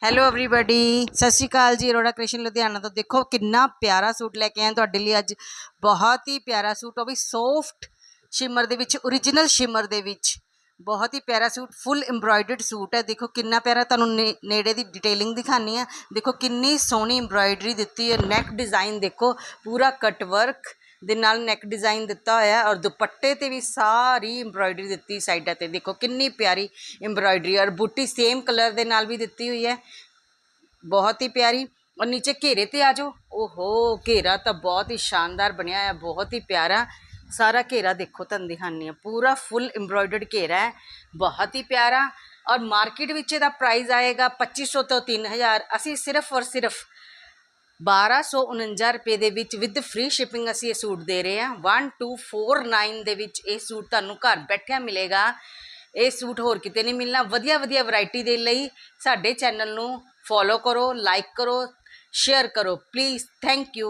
Hello everybody, ਸਤਿ ਸ਼੍ਰੀ ਅਕਾਲ ਜੀ। ਅਰੋੜਾ ਕ੍ਰਿਸ਼ਨ ਲੁਧਿਆਣਾ ਤੋਂ ਦੇਖੋ ਕਿੰਨਾ ਪਿਆਰਾ ਸੂਟ ਲੈ ਕੇ ਆਏ ਤੁਹਾਡੇ ਲਈ ਅੱਜ। ਬਹੁਤ ਹੀ ਪਿਆਰਾ ਸੂਟ, ਉਹ ਵੀ ਸੌਫਟ ਸ਼ਿਮਰ ਦੇ ਵਿੱਚ, ਓਰੀਜਨਲ ਸ਼ਿਮਰ ਦੇ ਵਿੱਚ। ਬਹੁਤ ਹੀ ਪਿਆਰਾ ਸੂਟ, ਫੁੱਲ ਐਮਬਰਾਇਡਰਡ ਸੂਟ ਹੈ। ਦੇਖੋ ਕਿੰਨਾ ਪਿਆਰਾ, ਤੁਹਾਨੂੰ ਨੇੜੇ ਦੀ ਡਿਟੇਲਿੰਗ ਦਿਖਾਣੀ ਆ। ਦੇਖੋ ਕਿੰਨੀ ਸੋਹਣੀ ਐਮਬਰਾਇਡਰੀ ਦਿੱਤੀ ਹੈ। ਨੈਕ ਡਿਜ਼ਾਈਨ ਦੇਖੋ, ਪੂਰਾ ਕਟ ਵਰਕ ਦੇ ਨਾਲ ਨੈਕ ਡਿਜ਼ਾਈਨ ਦਿੱਤਾ ਹੋਇਆ, ਔਰ ਦੁਪੱਟੇ ਤੇ ਵੀ ਸਾਰੀ ਐਮਬਰਾਇਡਰੀ ਦਿੱਤੀ ਸਾਈਡਾਂ ਤੇ। ਦੇਖੋ ਕਿੰਨੀ ਪਿਆਰੀ ਐਮਬਰਾਇਡਰੀ, ਔਰ ਬੂਟੀ ਸੇਮ ਕਲਰ ਦੇ ਨਾਲ ਵੀ ਦਿੱਤੀ ਹੋਈ ਹੈ, बहुत ही प्यारी। और नीचे घेरे ते आ जाओ, ओहो घेरा तो बहुत ही शानदार बनया है, बहुत ही प्यारा। सारा घेरा देखो, तुहानू दिखानी है, पूरा फुल एम्ब्रॉयडर्ड घेरा है, बहुत ही प्यारा। और मार्केट विच इहदा प्राइस आएगा 2500 तो 3000। असी सिर्फ और सिर्फ 1249 रुपये ਦੇ ਵਿੱਚ ਵਿਦ ਫ੍ਰੀ ਸ਼ਿਪਿੰਗ ਅਸੀਂ ਇਹ ਸੂਟ ਦੇ ਰਹੇ ਹਾਂ। 1249 ਦੇ ਵਿੱਚ ਇਹ ਸੂਟ ਤੁਹਾਨੂੰ ਘਰ ਬੈਠਿਆਂ ਮਿਲੇਗਾ। ਇਹ ਸੂਟ ਹੋਰ ਕਿਤੇ ਨਹੀਂ ਮਿਲਣਾ। ਵਧੀਆ ਵਧੀਆ ਵੈਰਾਈਟੀ ਦੇ ਲਈ ਸਾਡੇ ਚੈਨਲ ਨੂੰ ਫੋਲੋ करो, लाइक करो, शेयर करो प्लीज़। Thank you.